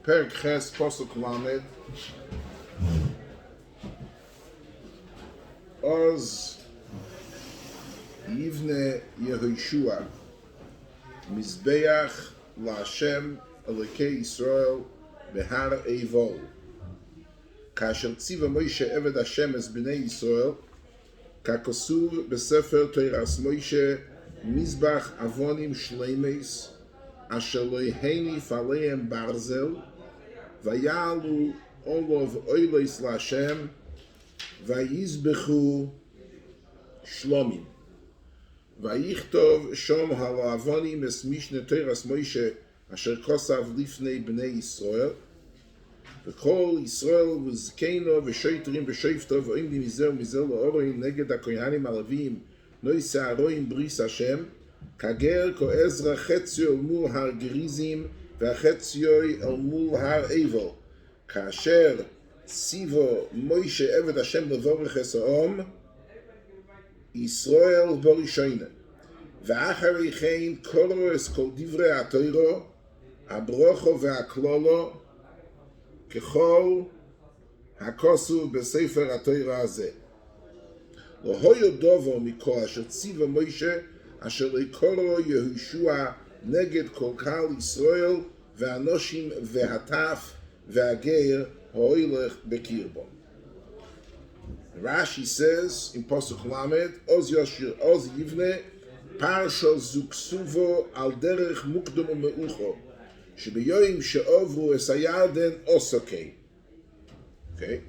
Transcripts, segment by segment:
Perek Ches Posuk Lamed. Oz Yivne Yehoshua Mizbeach LaHashem Elokei Yisrael Behar Eivol Kasher Tziva Moshe Eved Hashem Es Bnei Yisrael Kakosur Besefer Toras Moshe Mizbach Avonim Shleimes Asher Lo Yeheini Faleim Barzel Vayalu Olov Oilos LaHashem Vayizbechu Shlomim Vayichtov Shom haAvonim Es Mishnat Toras Moshe Asher Kosav Lifnei Bnei Yisrael V'chol Yisrael V'zkeino V'shoitrim V'shoifto V'oimdim Mizel Mizel L'oroim Neged HaKohanim Alavim Noise Aroim Bris Hashem Kager Ko Ezra Chetzio El Mul Har Gerizim V'Chetzio El Mul Har Eivol Kasher Sivo Moshe Eved Hashem Levorech Es Ha'om Yisrael Borishoyne V'achari Chein Koro Es Kol Divrei HaTorah Abrocho V'Aklolo Kechol HaKosu B'Sefer HaTorah Hazeh Lo hoyo dovo Michoel Asher Tziva Moshe Asher Leikoro Yehoshua Neged Kol Kal Yisrael V'Anoshim V'Hataf V'Ageir Ha'oilech Bekirbo. Rashi says in Posuk Lamed, Oz Yivne Parsha Zuksuvo Al Derech Mukdom Meucho Shebeyoim She'ovru Es HaYarden Osokei. Okay.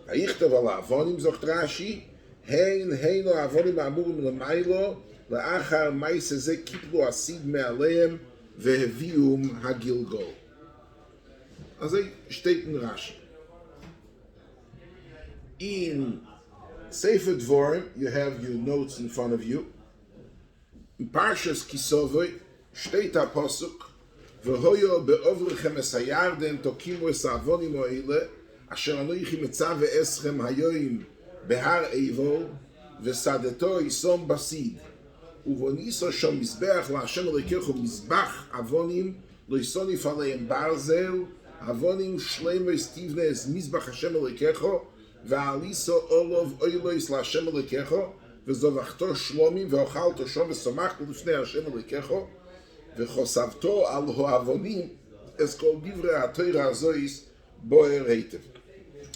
Vayichtav Al haAvonim zocht Rashi Heino haAvonim Amurim L'maylo La'achar Maise Ze Kiplu Asid Me'aleim Ve'hevium HaGilgol. Also steht in Rashi. In Sefer Dvorim, you have your notes in front of you. In Parshas Kisovoi, steht der Posuk, V'hoyo be'ovrechem es hayarden tokimu es haAvonim ha'ile, asher anoichi metzav ve'eschem hayoim behar eivol, v'sadeto isom basid, uvoniso shom mizbeach la'Hashem Elokecho mizbach avonim, lo isoni faleim barzel, haAvonim shleimes tivne es mizbach Hashem Elokecho, Va'aliso olov oilois LaHashem Elokecho, V'zovachto shlomim, V'ochalto shom, V'somachto lifnei Hashem Elokecho, V'chosavto al haAvonim, Es kol divrei HaTorah hazois boer heitev.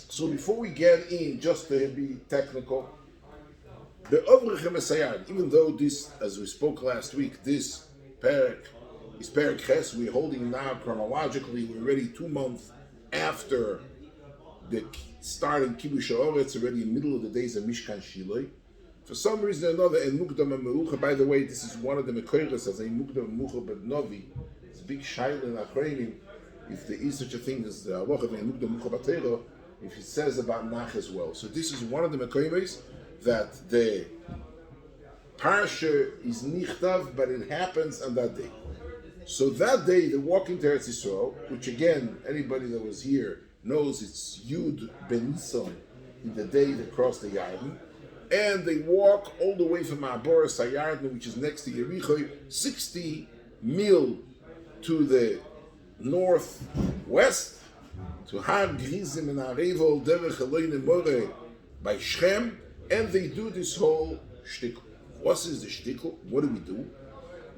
So before we get in, just to be technical, the Ovrechem Esayad, even though this, as we spoke last week, this Perek is Perek Ches, we're holding now chronologically, we're already 2 months after the starting Kibush HaOretz, already in the middle of the days of Mishkan Shiloi. For some reason or another, in Mukdam and Merucha, by the way, this is one of the Mekoiros as a Mukdam and Merucha but Novi. It's a big shaila in Achreinim, if there is such a thing as the Halacha of Mukdam and Merucha Batero, if it says about Nach as well. So this is one of the Mekoiros that the Parsha is Nichtav, but it happens on that day. So that day, they walk into Eretz Yisrael, which again, anybody that was here knows it's Yud Ben Nisan in the day they cross the Yarden, and they walk all the way from Aboros HaYarden, which is next to Yericho, 60 mil to the northwest, to Har Gerizim and Arevol Derech Eloine More by Shem, and they do this whole shtickle. What is the shtickle? What do?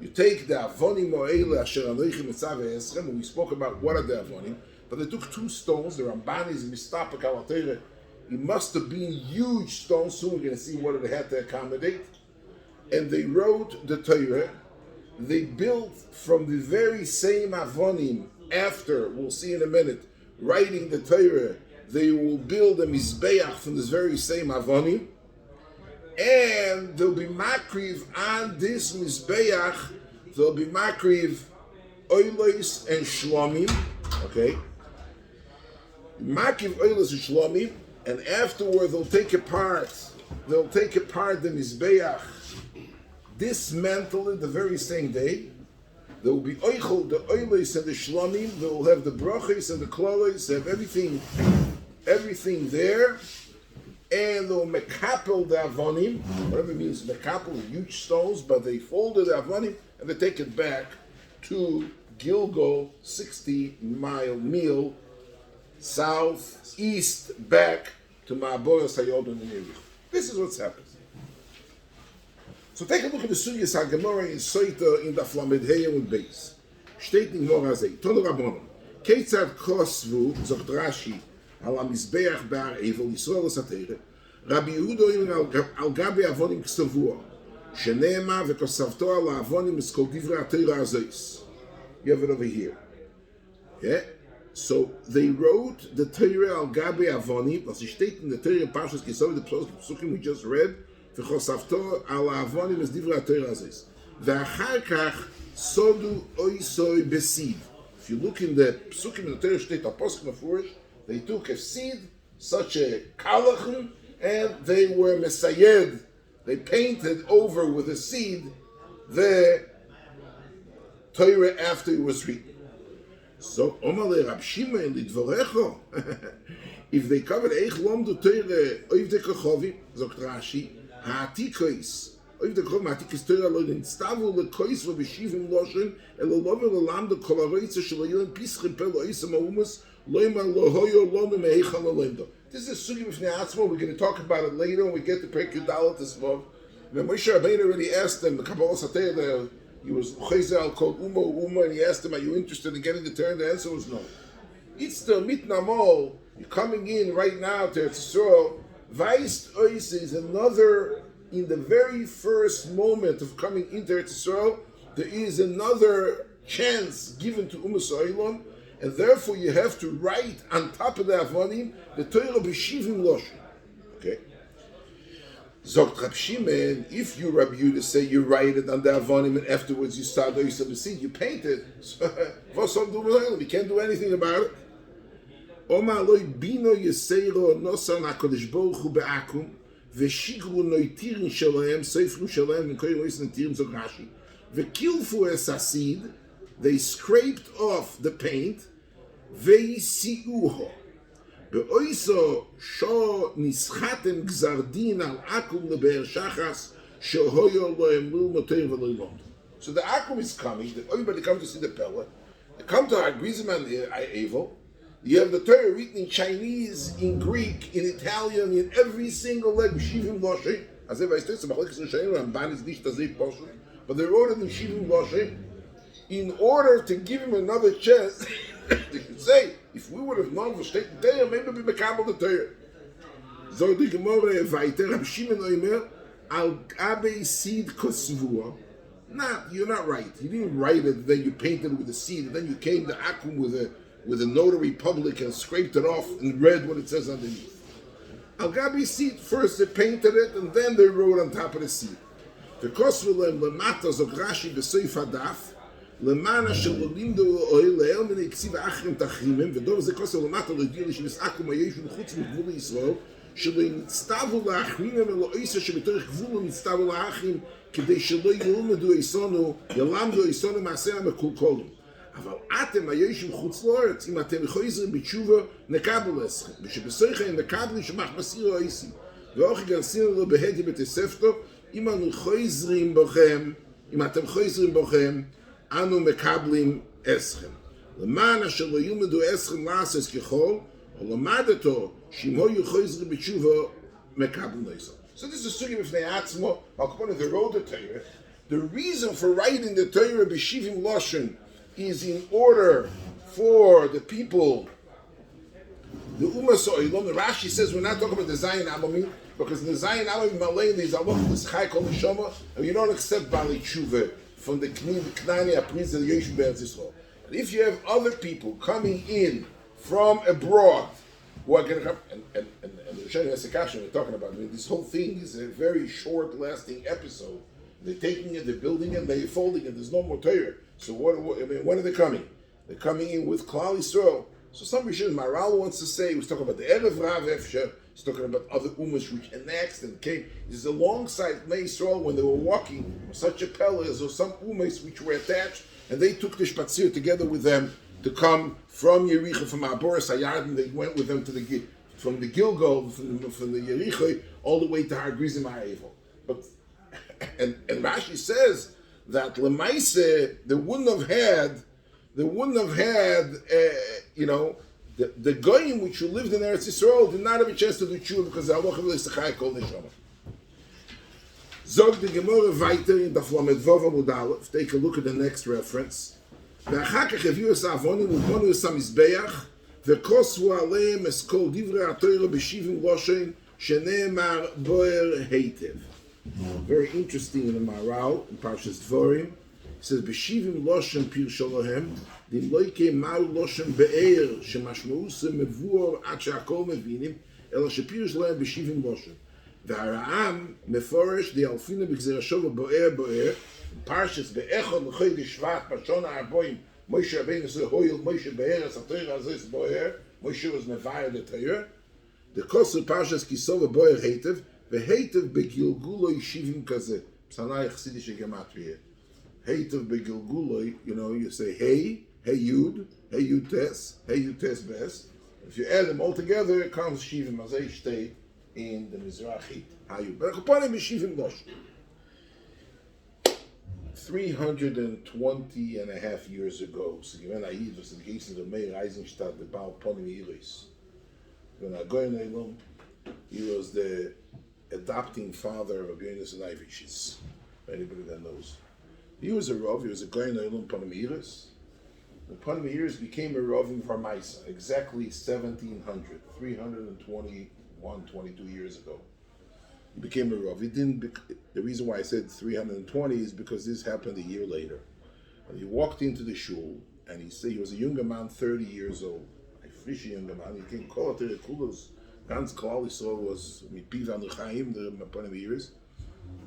You take the haAvonim Mo'ele Asher Anoichi Metzav Ve'eschem, and we spoke about what are the haAvonim. But they took 2 stones, the Ramban is Mistapek al Torah. It must have been huge stones, soon we're going to see what it had to accommodate. And they wrote the Torah. They built from the very same haAvonim, after, we'll see in a minute, writing the Torah, they will build a Mizbeach from this very same haAvonim. And there'll be Makriv on this Mizbeach, there'll be Makriv Oilos and Shlomim, okay? Makiv Oilos and Shlomim, and afterward they'll take apart the Mizbeach, dismantle it the very same day. There will be Oichel, the Oilos and the Shlomim, they will have the Brochis and the Klolos, they have everything there, and they'll mekapel the haAvonim, whatever it means, mekapel, huge stones, but they folded the haAvonim, and they take it back to Gilgal, 60-mile meal, southeast back to Ma'aboras Hayodon in Yericho. This is what's happened. So take a look at the Sugyas HaGemara in Soita in the Flamed Heya and Beis. Steht in Gemara Zeh. Tonu Rabbonim. Keitzad Kosvu, Zogt Rashi, al HaMizbeach Be'ar Evel, Yisrael Satere, Rabbi Yehuda Oimen al Gabi Avonim Ksavua, Shenema Vekosavto al Avonim Eskol Divrei HaTorah Azois. You have it over here. Yeah? So they wrote the Torah al Gabi Avonim, as it stated in the Torah Parshas Kisov, the Psukim we just read, Vekosavto al Avonim es Divrei HaTorah Azois. Ve'achar kach Sodu Oisoi Besiv. If you look in the Psukim in the Torah State Apostle Mefurish, they took a seed, such a kalachim, and they were mesayed. They painted over with a seed the Torah after it was written. So, Omale Rab Shimon Lidvorecho, if they covered Eich Lomdu Torah Oiv de Kochovim, Zogt Rashi, Ha'atikois, Oiv de Kochovim Ha'atikis Torah Lo Nitstavu Lekois Lo Beshivim Loshen, Elo Lover Lo Lamdo Kol HaRoitza Shelo Yolim Pischim Pel Oisam HaUmas, Loima Lo Hoyo Lonu Meichal Lo. This is a sugi b'fnei atzmo. We're going to talk about it later when we get to Perek Yudalot this month. When Moshe Rabbeinu already asked them, the Kabbalah Sateh, he was Chayzer al Kol Uma, and he asked him, "Are you interested in getting the Torah?" The answer was no. It's the mitnamol. You're coming in right now to Eretz Yisrael. Weist Ois is another. In the very first moment of coming into Eretz Yisrael, there is another chance given to Umas Oilon. And therefore you have to write on top of the Avonim the Torah b'shivim loshen. Okay? Zogt Rab Shimon, if you Rabbi Yehuda say you write it on the Avonim and afterwards you start the seed, you paint it. We can't do anything about it. Oma loy bino yeseiro nosan HaKadosh Baruch Hu be'akum v'shigru noitirin shalahem seifru shalahem v'koy lois noitirin zog Rashi v'kilfu es hasid. They scraped off the paint. Veisiuho. Beoiso sho nischatem gzardin al akum lebe'er shachas shehoyo lo emul moter v'lo yilom. So the akum is coming. Everybody comes to see the Pella. They come to Agrizim and haAvonim. You have the Torah written in Chinese, in Greek, in Italian, in every single leg. Shivim Loshe. As if I said, but they wrote it in Shivim Loshe. In order to give him another chance, they should say, if we would have known for state the Torah, maybe we become the Torah. So the Gemara weiter, Rab Shimon Oimer, al gabe seed kosvua. You're not right. You didn't write it, then you painted it with a seed, and then you came to Akum with a notary public and scraped it off and read what it says underneath. Al gabe seed, first they painted it, and then they wrote on top of the seed. The kosvulem lemata zog Rashi b'seif hadaf. למען אשר לא לימדו אוהל לאל מן הקציב האחרים תחרימם ודור זה כוסר למטה לא הגיע שמסעקום הישו מחוץ מגבול ישראל שלא נצטבו לאחרימם אלא איסה שבתורך גבול נצטבו לאחרים כדי שלא ילמדו ילמדו איסונו מעשה המקולקולים אבל אתם הישו מחוץ לארץ אם אתם חוזרים בתשובה נקבל אסכם ושבסויכם נקבלי שמח מסירו האיסים ואוכי גנסינו לו בהדי בתספתו אם אנו חוזרים בכם אנו מקבלים אסכם. למען אשר לא ילמדו אסכם לעשות ככל, או למדתו שאם היו חוזרים בתשובה מקבלים אסכם. So this is a sugi b'fnei atzmo. They wrote the Torah. The reason for writing the Torah b'shivim loshen is in order for the people. The Umas Oilom, the Rashi says we're not talking about the Zayin Amamim, because the Zayin Amamim Malay is Allah l'schai kol neshama, and you don't accept Bali Tshuva from the Knani Apris of the Yeshu Be'ez Yisrael. And if you have other people coming in from abroad who are going to come, and the Rishon Yesekashin we're talking about, I mean, this whole thing is a very short-lasting episode. They're taking it, they're building it, they're folding it, there's no more Torah. So when are they coming? They're coming in with Klal Yisrael. So some Rishon Maral wants to say, he was talking about the Erev Rav Efsher, he's talking about other Ummahs which annexed and came. This is alongside Bnei Yisrael when they were walking, such a pillars or some Ummahs which were attached, and they took the Spatzir together with them to come from Yericho, from Aboris Hayardim. They went with them to from the Gilgal, from the Yericho, all the way to Hargrizim HaAvonim. But and Rashi says that Lemaise, they wouldn't have had they wouldn't have had, the goyim which who lived in Eretz Yisrael did not have a chance to do tshuva because the halacha v'leisachai kol neshama. Zog the Gemara weiter in Daf Lamed Vav Amud Aleph. Take a look at the next reference. ואחר כך הביאו את haAvonim ובנו את המזבח וכוסו עליהם את כל דברי התורה ב70 לושן שנאמר בוער היטב. Very interesting in the Maral in Parshas Dvorim. It says ב70 לושן פירשו להם דין לא יקה מהו לושן באר שמשמעו זה מבואר עד שהכל מבינים אלא שפירש להם ב70 לושן. והרעם מפורש די אלפינה בגזיר השובע בוער פרשס באחד לחודש שבט בשנה ה-40 מוישה רבינו עשה הויל מוישה בארץ התורה הזה זה בוער מוישה was מבאר לתורה דקוסו פרשס כיסו ובוער היטב והיטב בגלגולוי 70 כזה פסנה יחסידי שגמטריה היטב בגלגולוי you say hey yud tes bes if you add them all together it comes 70 as they stay in the Mizrahi Hayud. But Achaponim is Shivim Losh. 320 and a half years ago, so when I was in the case of the Meir Eisenstadt, the Baal Ponim Iris. When I go in Eilum, he was the adopting father of Yonis and Ivishis. Anybody that knows. He was a Rav, he was a Goyen Eilum Ponim Iris. The Ponim Iris became a Rav in Varmaisa, exactly 1700, 22 years ago. He became a Rav. The reason why I said 320 is because this happened a year later. And he walked into the shul, and he said he was a younger man, 30 years old. A frisch younger man. He came call to the kulos. Ganz Klal Yisrael was Mipiv an Chaim, the Ponim Iris.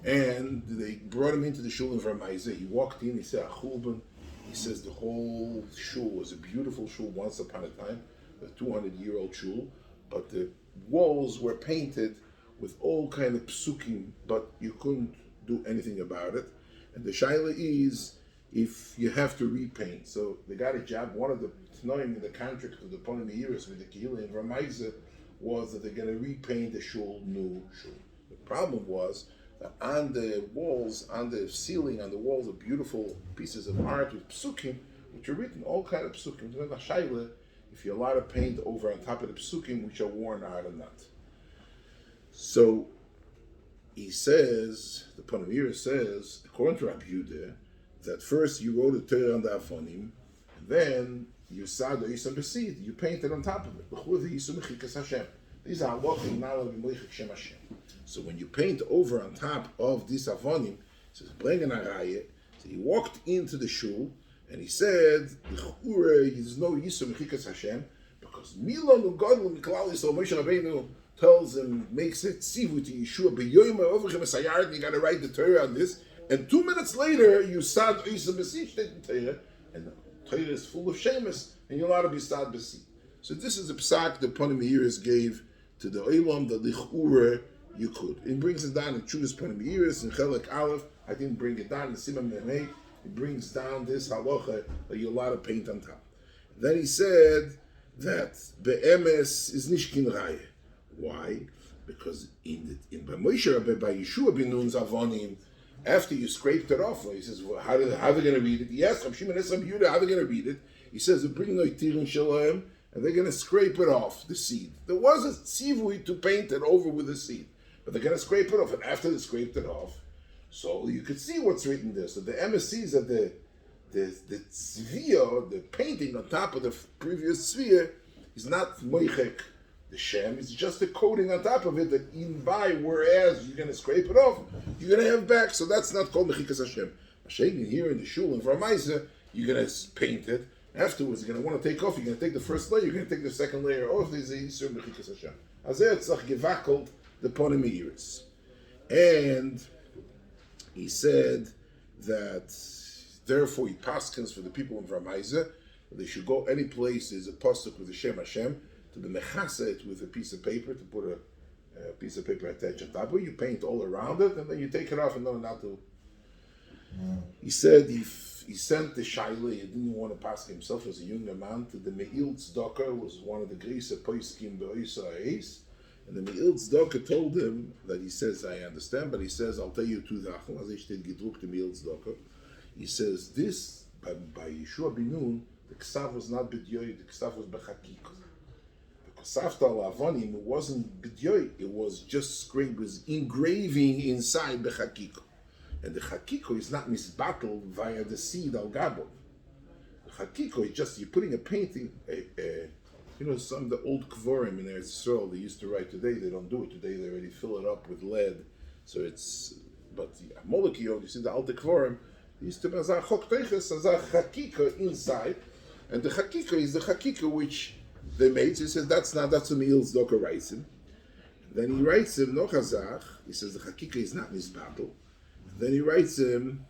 And they brought him into the shul in Vermaise. He walked in, he said, Achulban. He says the whole shul was a beautiful shul once upon a time, a 200-year-old shul, but the walls were painted with all kind of psukim, but you couldn't do anything about it. And the shaila is if you have to repaint. So they got a job. One of the tnoim in the contract of the Ponim Iris with the Kehillah in Ramaiza was that they're going to repaint the shul new shul. The problem was that on the walls, on the ceiling, on the walls are beautiful pieces of art with psukim, which are written all kind of psukim. So the shaila, if you're allowed to paint over on top of the psukim, which are worn out or not. So he says, the Ponim Iris says, according to Rabbi Yehuda, that first you wrote the Torah on the haAvonim, and then you saw the Yisum Besid, you painted on top of it. These are halachim na'al v'moichik Shem Hashem. So when you paint over on top of this haAvonim, it says, bring an arayah. So he walked into the shul, and he said, there's no Yisum Mechikas Hashem, because Milon u'Gadol Miklal Yisrael Moshe Rabbeinu tells him, makes it sivu to Yeshua, b'yoyim ha'ovrechem esayard, you got to write the Torah on this, and 2 minutes later, you sad Yisum Besid, Torah, and the Torah is full of shemus, and you're allowed to be sad Besid. So this is a psak the Ponim Iris gave to the Olam, that lich'ura you could. It brings it down in Chuvas Ponim Iris, in Chelek Aleph. I didn't bring it down in Simon Memei. It brings down this halacha that you're allowed to paint on top. Then he said that be'emes is nishkin raya. Why? Because in Moshe Rabbeinu, by Yeshua bin Nun's haAvonim, after you scraped it off, he says, well, how are they going to read it? He asked Rav Shimon Esram Yehuda, how are they going to read it? He says, they bring no tirin shalom, and they're going to scrape it off, the seed. There was a tzivui to paint it over with the seed, but they're going to scrape it off, and after they scraped it off, so you could see what's written there. So the MSCs of the tzvia, the painting on top of the previous tzvia, is not moichek, the Shem, it's just a coating on top of it that in by, whereas you're going to scrape it off, you're going to have back, so that's not called Mechikas Hashem. Hashem, here in the shul in Varmaisa, you're going to paint it. Afterwards, you're going to want to take off, you're going to take the first layer, you're going to take the second layer off, there's a Yisur Mechikas Hashem. Azeh tzach gevakelt the Ponim Iris. And he said that, therefore, he paskins for the people in Varmaisa, they should go any place, there's a pasuk with the Shem Hashem, to be mechasa it with a piece of paper, to put a piece of paper attached on top of it. You paint all around it, and then you take it off and know not to. He said he sent the shaila, he didn't want to pass himself as a younger man, to the Me'il Tzedakah, was one of the Greisa Poiskim Be'oisa Eis, and the Me'il Tzedakah told him that he says, I understand, but he says, I'll tell you 2 Sachen, as I steht gedruckt the Me'il Tzedakah. He says, this, by Yeshua bin Nun, The ksav was not b'dyoy, the ksav was b'chakiko. Because after haAvonim, it wasn't b'dyoy, it was just scraped, it was engraving inside b'chakiko. And the chakiko is not misbattled via the seed al gabo. The chakiko is just, you're putting a painting, some of the old kvorim in Eretz Yisrael, they used to write today, they don't do it today, they already fill it up with lead. So it's, but the Molekio, you see the alte kvorim, they used to be a chok teiches, a chakiko inside, and the chakiko is the chakiko which they made. So he says, that's what Meil's Doka writes him. And then he writes him, no chazach, he says the chakiko is not misbattled. Then he writes him,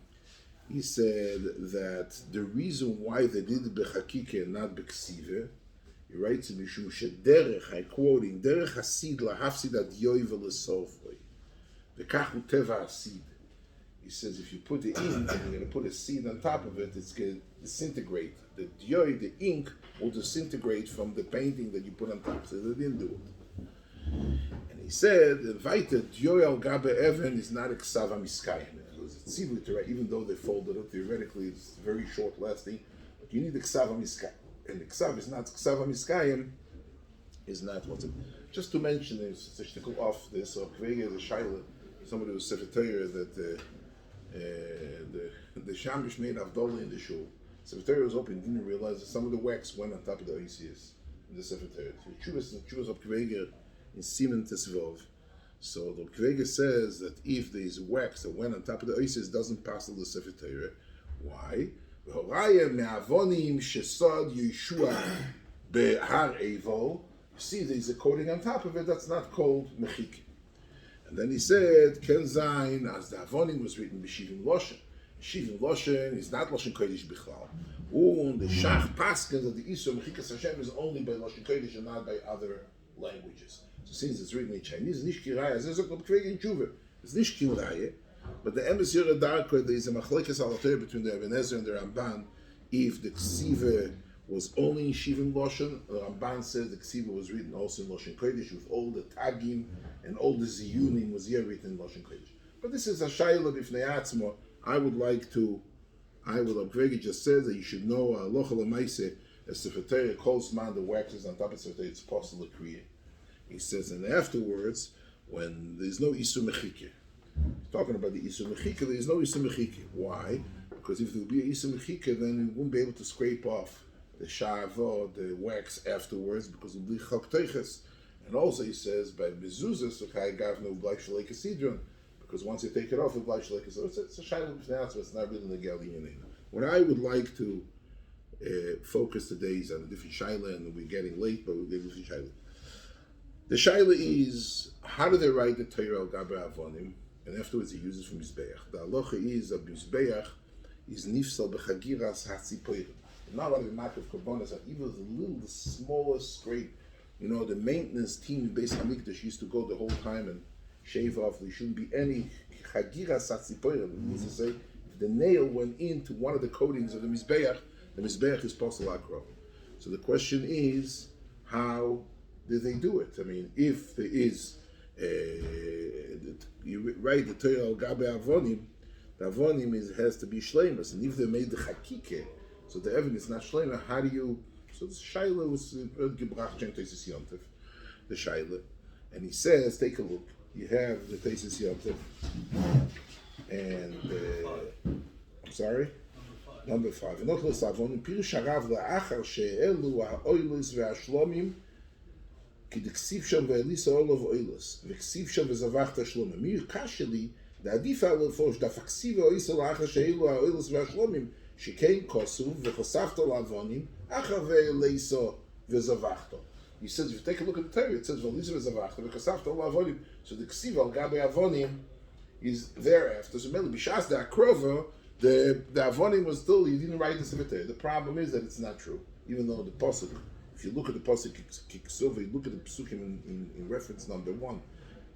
he said that the reason why they did it b'chakike and not b'ksive, he writes him, Mishum shederech, I'm quoting, derech hasid lahafsid ad yoy v'lesofrei. V'kachu teva hasid. He says if you put the ink and you're going to put a seed on top of it, it's going to disintegrate. The yoy, the ink, will disintegrate from the painting that you put on top. So they didn't do it. And he said, invited, yoy al gabe even is not a ksav hamiskayim. Even though they folded it, theoretically it's very short lasting, but you need the ksav hamiskayim. And the ksav is not ksav hamiskayim, is not what's it. Just to mention, there's a shtickle off this, or kvege the shaila, somebody was Sefer Torah that the shamish made avdollah in the shul. Sefer Torah was open, didn't realize that some of the wax went on top of the oisius in the Sefer Torah. So Chuvas of kvege in Simen Tesvov. So the Kvega says that if there is wax that went on top of the oisius, doesn't pass the Sefer Torah. Why? haAvonim shesad Yeshua behar evo. You see, there's a coating on top of it that's not called mechik. And then he said, Ken Zayin, as the haAvonim was written b'shivim loshen. Shivim loshen is not loshen kodesh bichlal. And the shach paskin that the isur mechikas Hashem is only by loshen kodesh and not by other languages. So since it's written in Chinese, nish kiraya, as it's called kveg in tshuva. It's nish kiraya. But the emes yira darko, there is a machlekes alater between the Ebenezer and the Ramban. If the ksiva was only in Shivim Loshen, the Ramban says the ksiva was written also in Loshen Kodesh with all the tagim and all the ziyunim was here written in Loshen Kodesh. But this is a shayla b'fnei atzmo. I would Gregi just said that you should know locha l'maise as Sefer Torah calls man the waxes on top of Sefer Torah, it's possible to create. He says, and afterwards, when there's no isur mechike, talking about the isur mechike, there is no isur mechike. Why? Because if there would be a isur mechike, then you wouldn't be able to scrape off the shavo, the wax afterwards, because it would be chok teiches. And also he says, by mezuzah, so kai gavno b'lai shalei kasidron, because once you take it off, it's like so it's a shayla now, so it's not really the galiyah. What I would like to focus today is on a different shayla, and we're getting late, but we'll get a different shayla. The shayla is, how do they write the Torah al gabe haAvonim? And afterwards he uses from Mizbeach. The halacha is that Mizbeach is nifsal b'chagiras hatzipoirim. Not like the mark of korbanos, even the smallest scrape. You know, the maintenance team in Beis Hamikdash used to go the whole time and shave off. There shouldn't be any chagiras hatzipoirim. It means to say, if the nail went into one of the coatings of the Mizbeach is posel akro. So the question is, how did they do it? I mean, if there is, you write the Torah al gabe haAvonim, the haAvonim has to be shleimus, and if they made the chakike, so the evidence is not shleima, how do you, so the shaila was gebracht chen Teisus Yontif, the shaila, and he says, take a look, you have the Teisus Yontif, and, I'm sorry? Number 5. And not haAvonim, pirush harav la'achar she'elu ha'oilus ve'ashlomim, כי דקסיב שם ואליסה אולו ואוילוס, וכסיב שם וזבחת השלומים. מי קשה לי, דעדיף היה לפרוש, דף הכסיב ואויסה לאחר שאילו האוילוס והשלומים, שכן כוסו וחשפת לעוונים, אחר ואליסה וזבחת. He says, if you take a look at the Torah, it says, ואליסה וזבחת, וחשפת לעוונים. So the כסיב על גבי haAvonim is thereafter. So maybe b'shas the akrova, the haAvonim was still, he didn't write the Sefer Torah. The problem is that it's not true, even though the pasuk. If you look at the pasuk Kiksova, you look at the pasukim in reference number 1.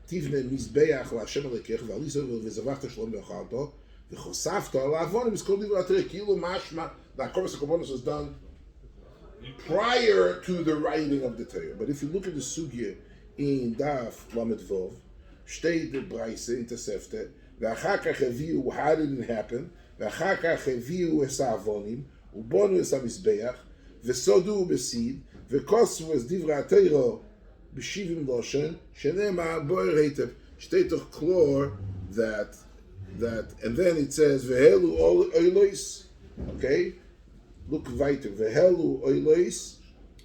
Tivne mizbeach laHashem alekech v'alisah v'zavachta shalom v'achalto v'chosafta haAvonim is called livra Torah kilu mashma. The encompass of korbanos was done prior to the writing of the Torah. But if you look at the sugya in Daf Lamed Vov, shtei the Braise intercepted v'achar kach heviu, how did it happen? V'achar kach heviu es haAvonim ubonu es hamizbeach. וסודו בסיד, וכוסו es דברי התורה בשבעים לושן, שנאמר בוער היטב, שתי תוך כלור, that, and then it says, והלו אוילויס, okay? Look weiter, והלו אוילויס,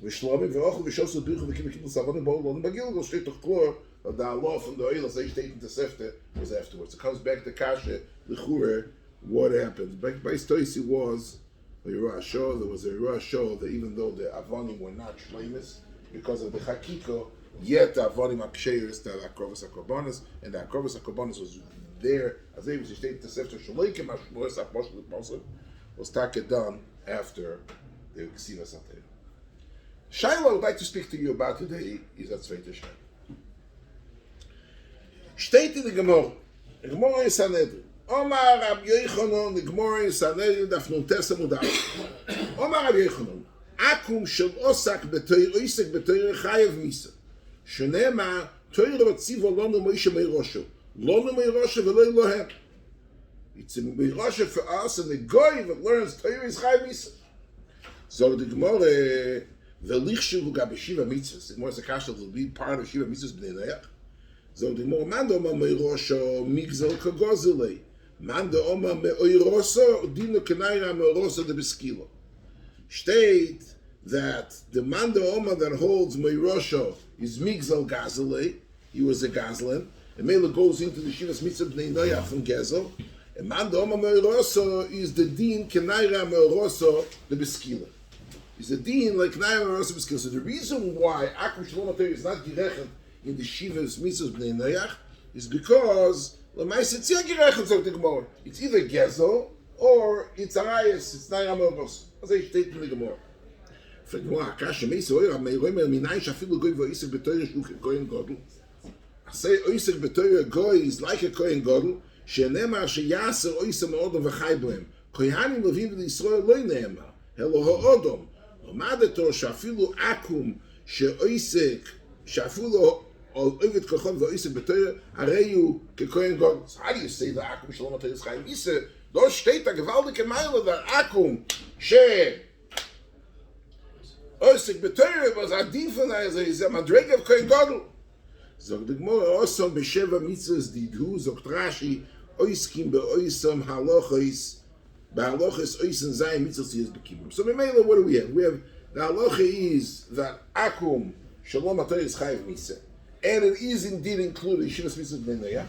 ושלומים, ואוכו ושוסו בריחו וקיבלו סבונים, בואו לא נבגילגו, שתי תוך כלור, the law from the oil, they state in the Sefta, was afterwards. It comes back to Kasha, the Chure, what happened. By Stoisi was a Rosh Hashanah. There was a Rosh Hashanah that even though the haAvonim were not shleimus, because of the Chakiko, yet the haAvonim Aksheiris, the haAkrovos HaKorbanos, and the haAkrovos HaKorbanos was there, as they was stated in the Sefta, Shleikim HaShmoes HaPoshel HaPoshel, was taken done after the Ksiva Satei. Shaila I would like to speak to you about today is that Zweite Shaila. Steht in der Gemara in Sanhedrin. Omar Rab Yochanan, the Gemara in Sanhedrin, daf nun tesam udaf. Omar Rab Yochanan, akum shel osak b'toyer, oisek b'toyer chayev misa. Shenema, Torah tzivo lonu Moshe meirosho. Lonu meirosho v'lo Elohem. It's a meirosho for us, and the goy that learns Torah is chayev misa. So the Gemara, v'lichshu v'ga b'shiva mitzvahs. The Gemara is a kasha will be part of Shiva mitzvahs b'nei Noach. So the more man do ma meirosho migzel kagozele. Man do oma me oiroso dino kenaira me oiroso de beskilo. State that the man do oma that holds meirosho is migzel gazele. He was a gazlan. And Mela goes into the Shivas Mitzvah Bnei Noach from Gezel. And man do oma meirosho is the din kenaira me oiroso de beskilo. Is the din like kenaira me oiroso de beskilo. So the reason why Akum Shalom HaTorah is not girechet in the Shivas Mitzvahs Bnei Noach is because it's either Gezel or it's Arayas, it's Naira Morgos. As I state in the Gemara. For the Gemara, Akasha Meisa Oyer, Meiromer Minai Shafilu Goy V'Oisek B'Torah Shuch Kohen Godel. I say Oisek B'Torah Goy is like a Kohen Godel, She'nemar She'yaser Oisem Odom V'Chai Bohem. Kohanim Levim V'Yisrael Loi Ne'emar. Helo Ha'odom. Omadetor Shafilu Akum She'oisek Shafilu or Ovid Kochon V'Oisek B'Torah Areyu Kekohen Godel. So how do you say the Akum Shalom HaTorah is Chaim Misa? Dort steht der gewaltige Meile der Akum She Oisek B'Torah was a din von is a madrega of Kohen Godel. Zog the Gemara also b'sheva mitzvahs didhu zog Rashi oiskim be'oisam halachos ba'halachos oisan zayin mitzvahs yis b'kibum. So Meila, what do we have? We have the halacha is that Akum Shalom HaTorah is Chayiv Misa. And it is indeed included in Shivas Mitzvahs Bnei Noach.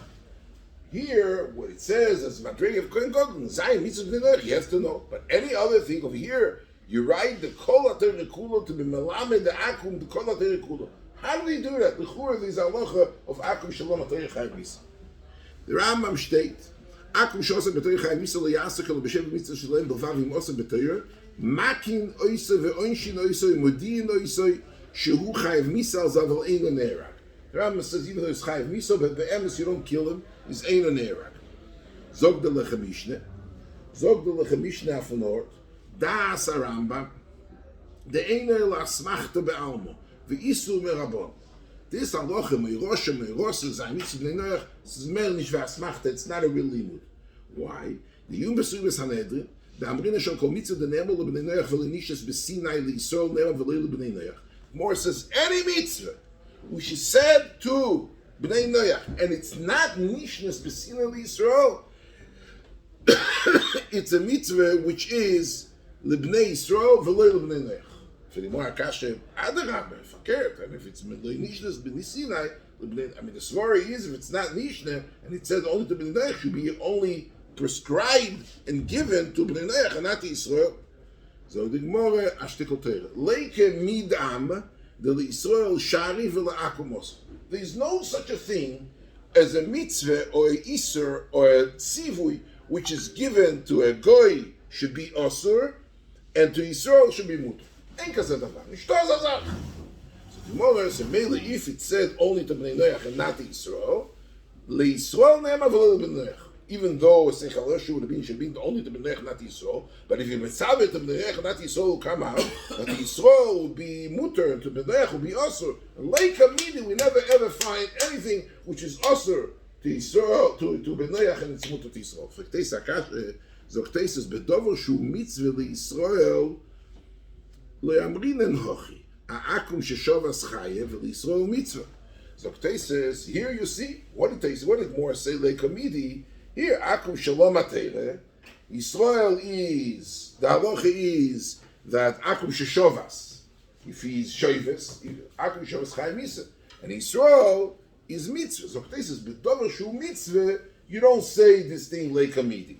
Here, what it says is Madrega of Kohen Gadol, Zayin Mitzvahs Bnei Noach, he has to know. But any other thing over here, you write the Kol HaTorah Kulo to be Melamed the Akum, the Kol HaTorah Kulo. How do we do that? The Chur is halacha of Akum Shalom HaTorah Chayiv Misa. The Rambam state, Akum Shosem B'Torah Chayiv Misa L'Yasek Al B'Shem Mitzvah Shalem B'Vav Imosem B'Torah Makin Oisa Ve'Oinshin Oisa Modiin Oisa Shehu Chayiv Misa Al Zav Al Ein Nerag. The Rambam says even though it's Chayiv Misa, but the emes you don't kill him, is Ein Nerag. Zog the Lechamishne von Ort, Das Rambam, the Einer Lasmachta Be'almo, Ve'isu Merabon. This halacha meirosha zayin mitzvah bnei Noach is mer nish v'asmachta. It's not a real limud. Why? The Yom B'Suyim Sanhedrin, the Amrina Shal Kol Mitzvah the Ne'emel B'nei Noach v'lenishas b'Sinai l'Yisrael Ne'emel v'leilu b'nei Noach. More says any mitzvah which is said to bnei Noach and it's not nishnas b'Sinai l'Yisrael, it's a mitzvah which is l'bnei Yisrael v'leilu b'nei Noach. For the more Akasha Adarabah, and if it's nishnas b'nei Sinai, I mean the svara is if it's not nishna and it says only to bnei Noach, should be only prescribed and given to bnei Noach and not to Israel. So the Gemara ashtikol Torah leike midam the Israel shari v'la'akumos. There is no such a thing as a mitzvah or a isur or a tzivui which is given to a goy should be asur and to Israel should be mutar. Ein kazeh davar. Nishto zazach. So the Gemara says, mainly if it said only to bnei Noach and not to Israel, leIsrael ne'emar v'lo bnei Noach. Even though a seichel Yoshu would have been only to bnei Noach, not to Israel, but if you mitzaveh to bnei Noach, not to Israel, will come out, but the Israel will be mutar, and to bnei Noach will be asur. And like Hamidi, we never ever find anything which is asur to Israel, to bnei Noach, and it's mutar to Israel. Zokteis Akash, Zokteis is bedover shu mitzvah leIsrael. lo yamrinen hochi, ha'akum sheshovas chayev v'lisroel mitzvah. Zoktei says, here you see, what did more say lekomidi? Here, akum shalom atere, Yisrael is, the halacha is that akum sheshovas, if he's shovis, akum shovas chayim misa, and Yisrael is mitzvah. Zoktei says, b'dover shu mitzvah, you don't say this thing lekomidi.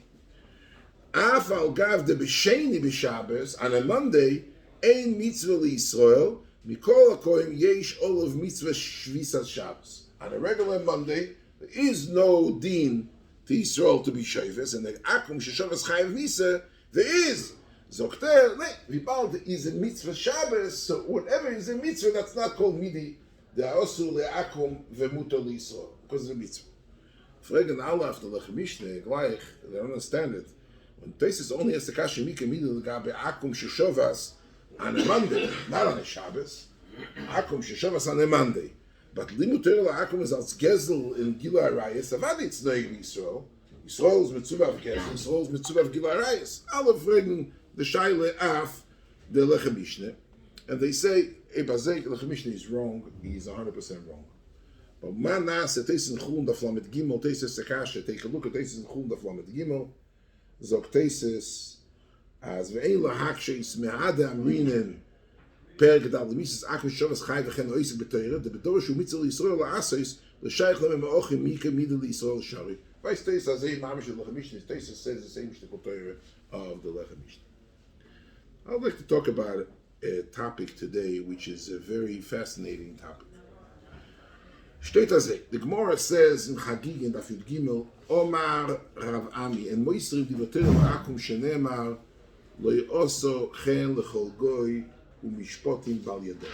Af al gav de b'sheni b'Shabbos, on a Monday, ein mitzvah liYisrael, Michoel akoyim yesh olav mitzvah shvisas Shabbos. On a regular Monday, there is no din to Yisrael to be shayvis, and the akum sheshavas chayav misa, there is. Zokter, vibal is a mitzvah Shabbos, so whatever is a mitzvah, that's not called midi. They are also le'akum ve'muto liYisrael, because it's a mitzvah. Fragen Allah after the Mishnah, gleich, they don't understand it. When Tesis only has the kasha mika midi legabe akum sheshavas, on a Monday, not on a Shabbos. Akum sheshavas on a Monday. But limud Torah la'akum is als gezel in Gila Arayis. Avad it's noig Yisrael. Yisrael is mitzvah of gezel. Yisrael is mitzvah of Gila Arayis. Alle fragen the shayle af the Lechem Mishneh, and they say, Ebazek Lechem Mishneh is wrong. He's 100% wrong. But man nas Tesis Chulun daf lamed Gimel Tesis Sekasha. Take a look at Tesis Chulun daf lamed Gimel. Zok Tesis. As ve'ein lahakshis me'adam rinen per gedal lemises akum shovas chai v'chen oisik b'teira the bedor shu mitzvah Yisrael la'asos l'shayich lem me'ochim mika mida Yisrael shari. Vice Teis azay mamish the Lechem Mishneh. Teis says the same shtickle Torah of the Lechem Mishneh. I'd like to talk about a topic today which is a very fascinating topic. Steht azay. The Gemara says in Chagig and Daf Yud Gimel Omar Rav Ami and Moisriv divater la'akum shenemar lo yoso chen lechol goy umishpotim bal yadeh.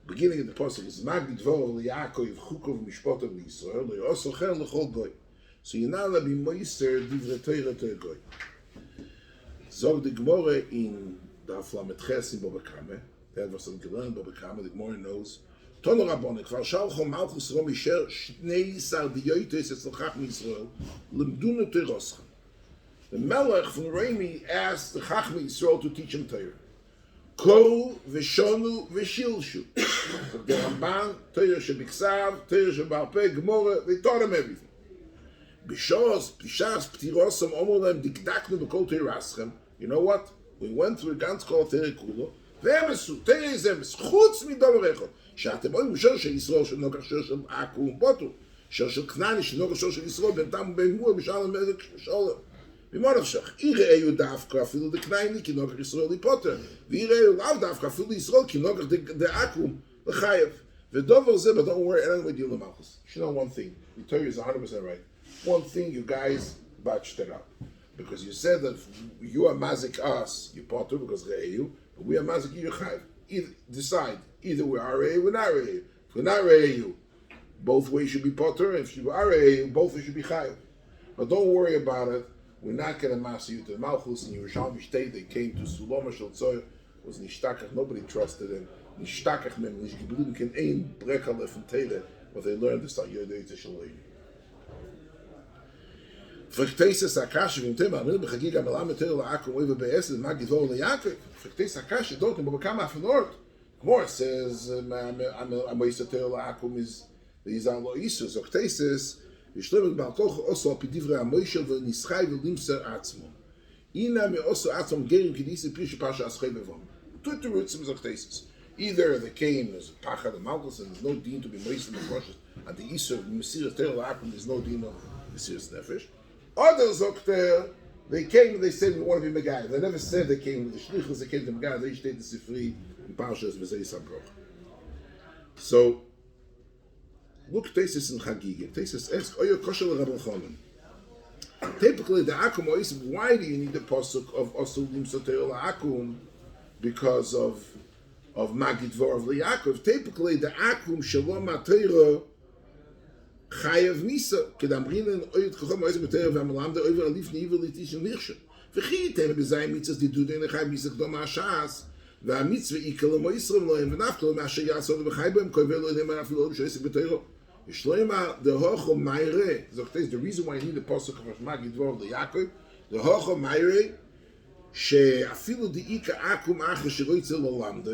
Beginning of the pasuk is Magid Dvor liYaakov chukov mishpotim liYisrael lo yoso chen lechol goy. So you're not allowed to be moister divrei Torah to a goy. Zog the Gemara in Daf Lamed Ches in Baba Kama. That was something learned Baba Kama. The Gemara knows. Tono Rabbonik kvar shalcho malchus rom isher shnei sardiyotes etzl chacham Yisrael limduna teroschem. The Melech from Rami asked the Chachmei Yisrael to teach him Torah. Koru v'shonu v'shilshu. So the Ramban, Torah shebiksav, Torah shebal peh, Gemara, they taught him everything. B'shas p'tirosam omolem dikdaknu b'kol Toraschem. You know what? We went through a ganz kol Torah kulo. V'emesu, Torah is emes, chutz midavar echad. She'atem oim shor shel Yisrael shenogach shor shel akum potu. Shor shel knani shenogach shor shel Yisrael bentam b'emur b'shalom ezek sholem. V'morashach, ireyu davka afilu de knayni ki nogach Yisrael lipoter, v'ireyu lav davka afilu Yisrael ki nogach de akum l'chayev. V'dover zeh, but don't worry, I don't know what you malchus. You know one thing, the Torah is 100% right. One thing you guys botched it up. Because you said that you are mazik us, you potter because re'eyu, but we are mazik you chayev. Decide, either we are re'eyu or not re'eyu. If we're not re'eyu, both ways should be potter, and if you are re'eyu, both ways should be chayev. But don't worry about it. We're not going to master you to the Malchus and Yerushalmi Shtei. They came to Suloma Shel Tzoy, was Nishtakach, nobody trusted him. Nishtakach mem, Nishgeblieben ken ein Brecha lefen Teire, but they learned this on Yodei Tishalei. Frachtesis Akash, v'im tema, amil b'chagig amelam eter la'akum oiva be'esed, ma gizor le'Yaakov. Frachtesis Akash, dort in Bobakama Afanort. Gemara says, amois eter la'akum is on lo isu. Frachtesis, Yishlevet Baal Koch also apidivrei Amoishel v'nischai v'limser atzmo. Ina me also atzmo gerim kidisi prisha pasha aschei bevom. Two roots of Zochtesis. Either they came as Pachad and Malchus and there's no deen to be moist in the brushes, and the Isur of Mesiras Torah La'akum there's no deen of Mesiras Nefesh. Other Zokter, they came and they said we want to be Megai. They never said they came with the Shlichus, they came to Megai, they stayed the Sifri in Parshas V'zei Sabroch. So, look, Tesis in Chagigim. Tesis asks, "Oyo kosher l'Rabbi Chomen." Typically, the Akum Ois. Why do you need the pasuk of Osul Limsot Torah Akum? Because of Magid Dvor of Yaakov. Typically, the Akum Shalom HaTorah Chayav Misa. Kedamrinen Oyot Kochom Ois B'Torah V'Amalam De Oiver Alif Niver Litish Nirshon. V'chi Yitem B'Zayim Mitzas Diduden Chayav Misa Kdom HaShas. והמצווה יקלם או ישרם להם ונפקלם מאשר יעשו וחי בהם כובר לא יודעים אפילו לא שעסק בתוירו. ישלמה דהוכו מיירה, the reason why I need the pasuk of Magid Dvor of Yaakov, דהוכו מיירה, שאפילו דאיקה עקום אחר שלא יצא ללמדו,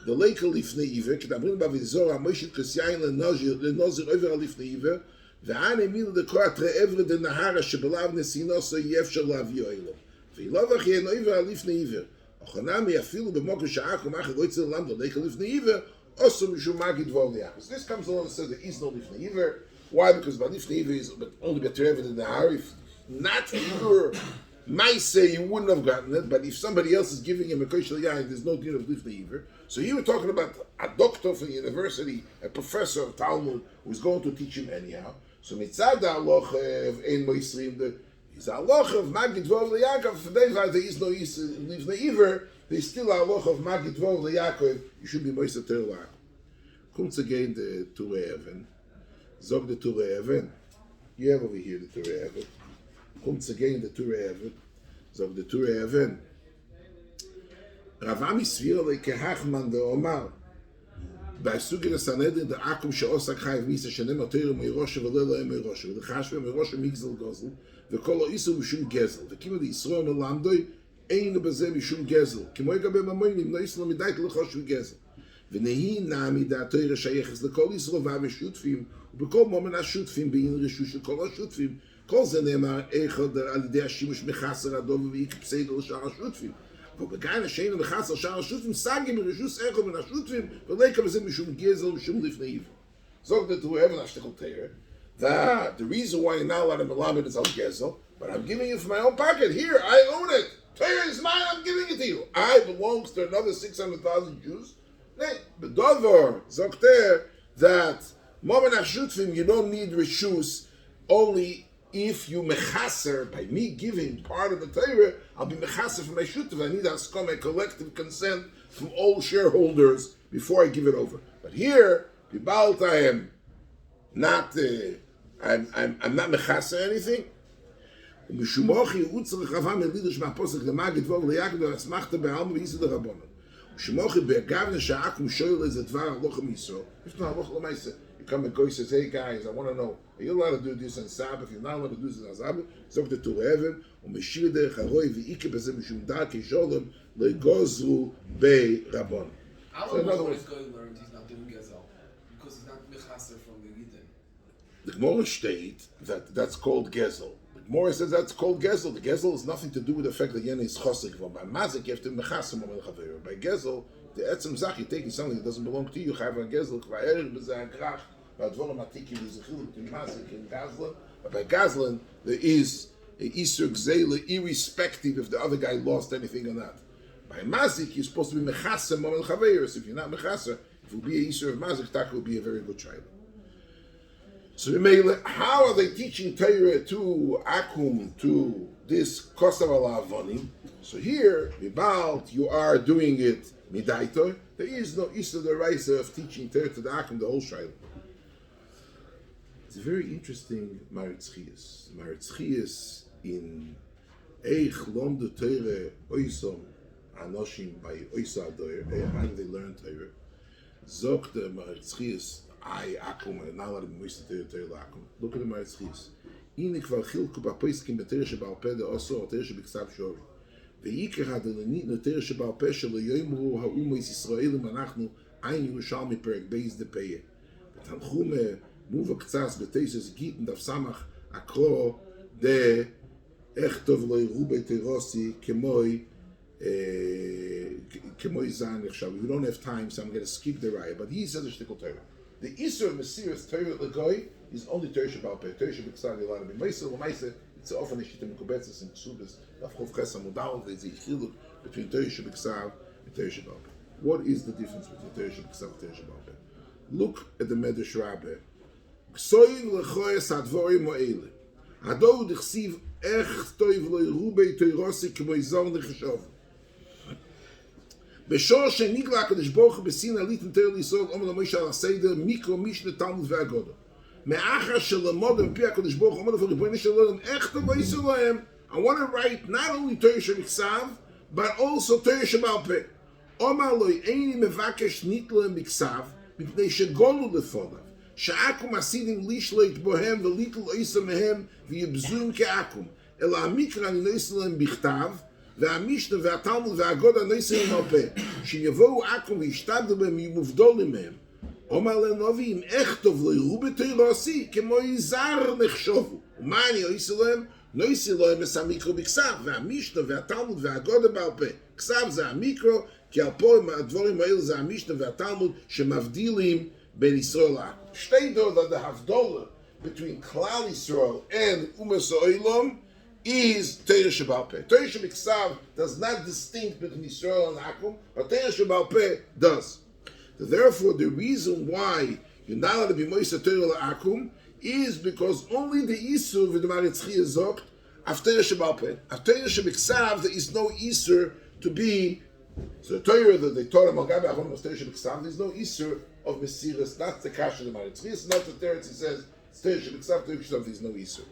דליקה לפני עיוור, כי דברים באביזור המוישת כסיין לנוזר עבר על לפני עיוור, ואנה מילו דקרא תראה עברה דנהרה שבלאו נסינוסו יהיה אפשר להביאו אלו. ואילו וכי אין עבר על לפני עיוור. אוכנמי אפילו במוקר שעקום אחר לא יצא ללמדו, דליקה לפני עיוור, also משום מגיד דבור ליחס. This comes along and says there is no לפני עיוור. Why? Because לפני עיוור is only better ever than the Nahar. If not pure might say you wouldn't have gotten it, but if somebody else is giving him a koshel yain, there's no din of lifnei iver. So you were talking about a doctor from the university, a professor of Talmud, who's going to teach him anyhow. So mitzad ha'aloch of ein moisrim, is a ha'aloch of magid vov le'Yaakov. For them, there is no lifnei iver. There's still a ha'aloch of magid vov le'Yaakov. You should be moiser ter la'Yaakov. Comes again the Turei Even. Zog the Turei Even. You have over here the Turei Even. Comes again the Turei Even. Zog the Turei Even. Rav Ami Svira lekehachman de Omar. Bei Sugin Sanedrin der Akum she'osak chayv misa shenem oterim meiroshe v'lelo meiroshe v'chashve meiroshe migzel gozel v'kol o'isu mishum gezel v'kima de Yisroel melamdoi ein b'zeh mishum gezel kimo yigabe mamoinim no Yisroel midait l'chosh v'gezel v'nehi nami da Torah shayeches l'kol Yisroel v'aveshutfim ובכל מומן השותפים בעין רשות של כל השותפים, כל זה נאמר אחד על ידי השימוש מחסר הדוב ואיק פסיידו לשאר השותפים. ובגין השאין מחסר שאר השותפים, סגי מרשוס אחד מן השותפים, ולקה בזה משום גזל ומשום לפני עבר. זאת אומרת, הוא אוהב להשתכל תראה, the reason why you're not allowed to melamed is al gezel, but I'm giving you from my own pocket. Here, I own it. Torah is mine, I'm giving it to you. I belongs to another 600,000 Jews. But Dover, Zokter, that Moment Ashutfim, you don't need reshus only if you mechaser, by me giving part of the Torah, I'll be mechaser for my shutf. I need a collective consent from all shareholders before I give it over. But here, Bibalt, I am not, I'm not mechaser anything. ומשומוכי הוא צריך רבה מלידוש מהפוסק למגד דבור ליעקב ולסמכת בעלמא ויסוד הרבנן. ושמוכי בהגבנה שהעקום שואל איזה דבר הלוך מישראל. יש לו הלוך למעשה. You come and go, he says, hey guys, I want to know, are you allowed to do this on Sabbath? If you're not allowed to do this on Sabbath, זוג the Torah Even, ומשאיר דרך הרוי ואיקה בזה משום דרכי שולם, לא יגוזרו ברבון. I don't know what he's going to learn, he's not doing Gezel, because he's not mechaser from the Yidden. The Gemara state that that's called Gezel. The Gemara says that's called Gezel. The Gezel has nothing to do with the fact that Yena is chosik. By Mazik, you have to mechaser moment chaver. By Gezel, the etzem zach, you're taking something that doesn't belong to you. Chav and Gezel, kvaer b'zeh agrach, v'advolam atiki v'zechil between Mazik and Gazlan. But by Gazlan, there is a Isur Gzela, irrespective if the other guy lost anything or not. By Mazik, you're supposed to be mechaser moment chaver. So if you're not mechaser, if it will be a Isur of Mazik, that will be a very good child. So how are they teaching Torah to Akum, to this Kosav haAvonim? So here, Mibalt, you are doing it Midaito. There is no Issa the Raisa of teaching Torah to the Akum, the whole Shaila. It's a very interesting Maritzchias. Maritzchias in Eich Lomdu Torah Oisom Anoshim by Oisa Adoyer, how do they learn Torah? Zok the Maritzchias. I Akum and now let him waste the Torah Akum. Look at the Maritzchias. Ini kvar chilku ba'poiskim b'Torah she'ba'al peh de'oso Torah she'b'ksav shori. Ve'ikar ha'delanit n'Torah she'ba'al peh she'lo yoimru ha'umois Yisraelim anachnu ein Yerushalmi perek beis de'peyeh. V'tanchume muva k'tzas b'teises gitn daf samach akro de echtov lo yiru b'teirosi kemoi zan nechshav. We don't have time, so I'm going to skip the raya. But he says a shtickle Torah. The Isur of Mesiras Torah L'Goy is only Torah She'ba'al Peh. Torah She'b'ksav you're allowed to be Meisel. L'Maisel, it's often a Shita Mekubetzes and Ksubas. L'Avchov Ches HaMudal, there's a chiluk between Torah She'b'ksav and Torah She'ba'al Peh. What is the difference between Torah She'b'ksav and Torah She'ba'al Peh? Look at the Medrash Rabbah. K'soyin l'choyes ha'dvorim ha'ele. Hadou d'chsiv ech toiv lo yiru b'Torosi k'mo yizor l'cheshov. בשור שנגלה הקדוש ברוך הוא בסין עלית נתר לישראל אומר למוישה על הסדר מיקרו משנת תלמוד והגודו מאחר שלמוד מפי הקדוש ברוך הוא אומר לפי ריבונו של עולם איך תבוא ישראל להם I want to write not only Torah שבכתב but also Torah שבעל פה אומר לו איני מבקש ניתלו להם בכתב מפני שגולו לפניו שעקום עשידים לשלט בוהם וליטל עיסה מהם ויבזוים כעקום אלא המקרא אני לא אעשה להם בכתב והמשנה והתלמוד והאגודה נעשים מהפה, שיבואו עכו"ם וישתדלו בהם ויהיו מובדלים מהם. אומר לנביא, אם אכתוב לא יראו בתורה עשי, כמו יזהר נחשבו. ומה אני עושה להם? נעשה להם את המיקרו בכסף, והמשנה והתלמוד והאגודה בעל פה. כסף זה המיקרו, כי על פה הדברים האלה זה המשנה והתלמוד שמבדילים בין ישראל לעכו"ם. שתי דעות ההבדלה between Klal Yisrael and Umas Ha'olam is Torah Sheba'al Peh. Torah Sheba'al does not distinct between Yisrael and Akum, but Torah Sheba'al Peh does. So therefore, the reason why you're not allowed to be Moisa Torah Akum is because only the Isur v'Demar Yitzchiyah Zogt of Torah Sheba'al Peh. Of Torah Sheba'al there is no Isur to be. So the Torah, the Torah Malgabe haAvonim of Torah Sheba'al, there's no Isur of Mesiras. That's the Kasha of Demar Yitzchiyah. Not the Torah. He says. There's no Isur.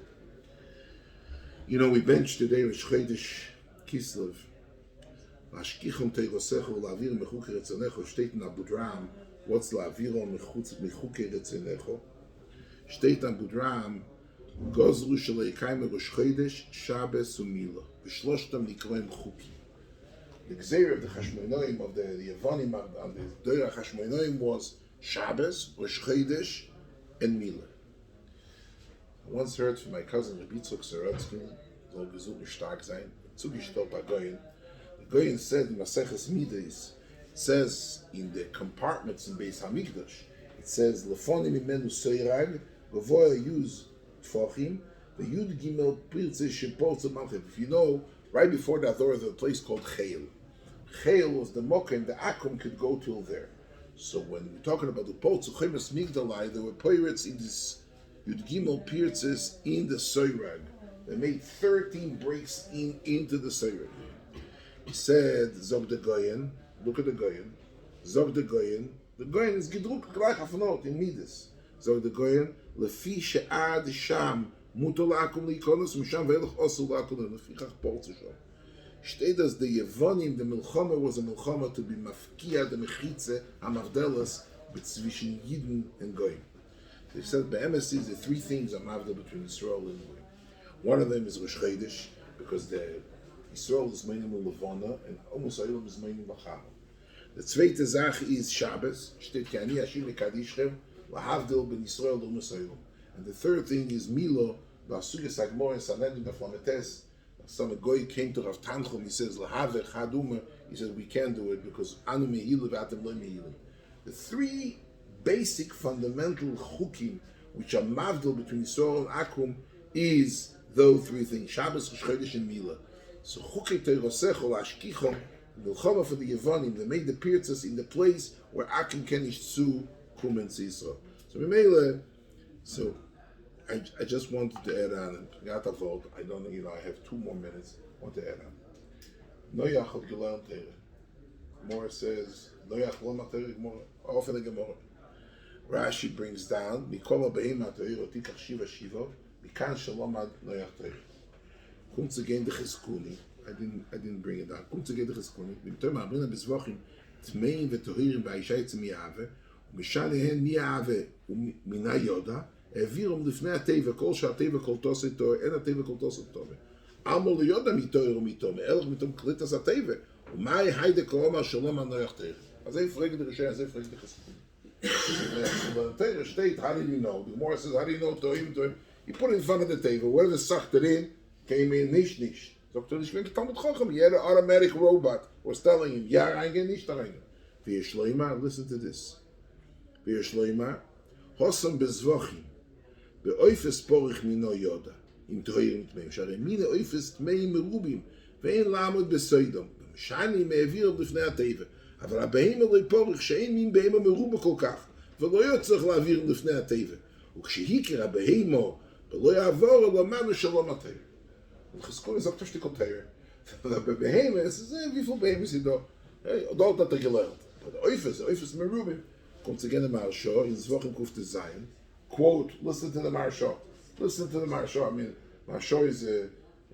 You know, we benched today with Chodesh Kislev. Ashkichon teirosecho la'avir mechuke retzonecho. Steht in Abudram. What's la'aviro mechuke retzonecho? Steht in Abudram. Gozru sheleikayim Rosh Chodesh Shabbos u'Mila. V'shloshtam nikroim chukim. The Gzeir of the Chashmonoim of the haAvonim of the Torah Chashmonoim was Shabbos, Rosh Chodesh, and Mila. I once heard from my cousin Rabbi Sorotzkin, soll gesund nicht stark sein, zugestellt bei Goyen. The Goyen said in Maseches Midas, it says in the compartments in Beis Hamikdash, it says, Lefonim imenu seirag, gavoya yuz tfochim, the yud gimel pirtze shepotze malchem. If you know, right before that there was a place called Chayil. Chayil was the mokem, the Akum could go till there. So when we're talking about the Potz, Chemes Migdalai, there were pirates in this Yud Gimel Pirtzes in the Soyrag. They made 13 breaks into the Soyrag. He said, Zog the Goyen, look at the Goyen, Zog the Goyen is Gedruk gleich auf Not in Midas. Zog the Goyen, Lefi she'ad sham, muto la'akum li'ikonos, misham ve'elach osu la'akum, lefi chach porze shom. Steht as the haAvonim, the Milchama was a Milchama to be mafkia, the mechitze, hamavdelas, zwischen Yidden and Goyim. They said be'emes is the three things are mavdel between Yisrael and Goyim. One of them is Rosh Chodesh, because the Yisrael is meinem Levana and Umas Ha'olam is meinem Lachama. The zweite Sache is Shabbos, steht ki ani Hashem mekadishchem, lahavdel ben Yisrael Umas Ha'olam. And the third thing is Milo, ba'asugas hagmor and sanedim b'flametes. Some Goy came to Rav Tanchum, he says, Lahaver chaduma, he said, we can't do it because anu mehilu v'atem lo mehilu. The three basic fundamental chukim which are mavdil between Yisrael and Akum is those three things: Shabbos, Rosh Chodesh, and Mila. So chukei teirosecho la'ashkichom, milchama for the haAvonim, they made the pirtzas in the place where Akum can ichtzu kumen Yisrael. So Michoel, so I just wanted to add on, I don't know, I have 2 more minutes. I want to add on. Noach had gelernt Torah. Gemara says, Noach lomach Torah, Gemara, often the Gemara. Rashi brings down, Mikol ha'be'ema Torah, tikach shiva shiva, mikan shalomad Noach Torah. Kommt zu gehen de Chizkuni. I didn't bring it down. Kommt zu gehen de Chizkuni. B'mtor ma'abrina bezvochim, tmeim v'tohirim ba'ishayitz mi'ave, u'mishanihen mi'ave u'mina yoda, העבירום לפני הטבע, כל שהטבע כל תוסת תורה, אין הטבע כל תוסת תורה. אמר לו יודע מתורה ומתום, אלך מתום קליט אז הטבע. ומאי היידה קורמה שלום הנויח תורה. אז זה יפרק את ראשי, זה יפרק את החסדים. Torah state, how do you know? The Gemara says, how do you know Toim? He put it in front of the table, where the Sachterin came in, nish. So ich bin Talmud Chacham, he had an automatic robot, was telling him, ja reingehen, nicht reingehen. V'yesh loimar, listen to this. V'yesh loimar, Hossam bezvochim, באויפס פורח מינו יודע, עם תוהרים תמאים, שהרי מיני אויפס תמאים מרובים, ואין לעמוד בסוידם, ומשעני מעביר לפני הטבע, אבל הבאים אלוי פורח שאין מין בהמה מרובה כל כך, ולא יוצרך להעביר לפני הטבע, וכשהיקר הבהמו, ולא יעבור אלא מנו שלום הטבע. וחזקו לזוק תשתי כל טבע, ובהמה, זה ויפל בהמה סידו, דולת אתה גלרת, אויפס מרובים, kommt again in Marsha, in Zvachim Kufte Zion, quote, listen to the Marsha. I mean, Marsha is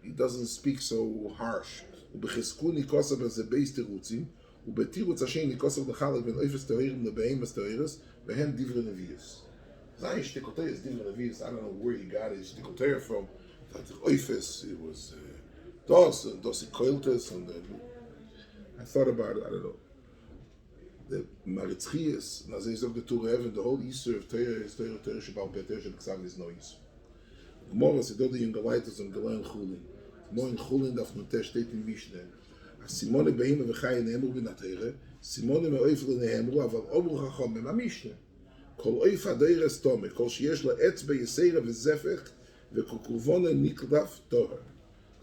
he doesn't speak so harsh. ובחזקו ניקוסה בזה בייס תירוצים, ובתירוץ השני ניקוסה לחלק בין אויפס תוהירים לבהמס תוהירס, והן דברי נביאס. Zion Shtikotei is דברי נביאס, I don't know where he got his Shtikotei from. That Oifes, it was Das Koiltes, and I thought about it, I don't know. The Maritzchias, and as I said, the Torah, the whole Yisur of Torah is Torah Shabbat Beter, Shabbat is no Yisur. Gemara said, the younger lighters and Gelan Chulin. More in Chulin, that from the steht in Mishnah. Simone Behima Vechai Nehemru bin Atere, Simone Me'oifel Nehemru, aval Obru Chacham Mem HaMishnah. Kol Oif Adeires Tome, Kol Sheyesh La Etz Be'Yisera V'Zefech, V'Kukuvone Nikdaf Torah.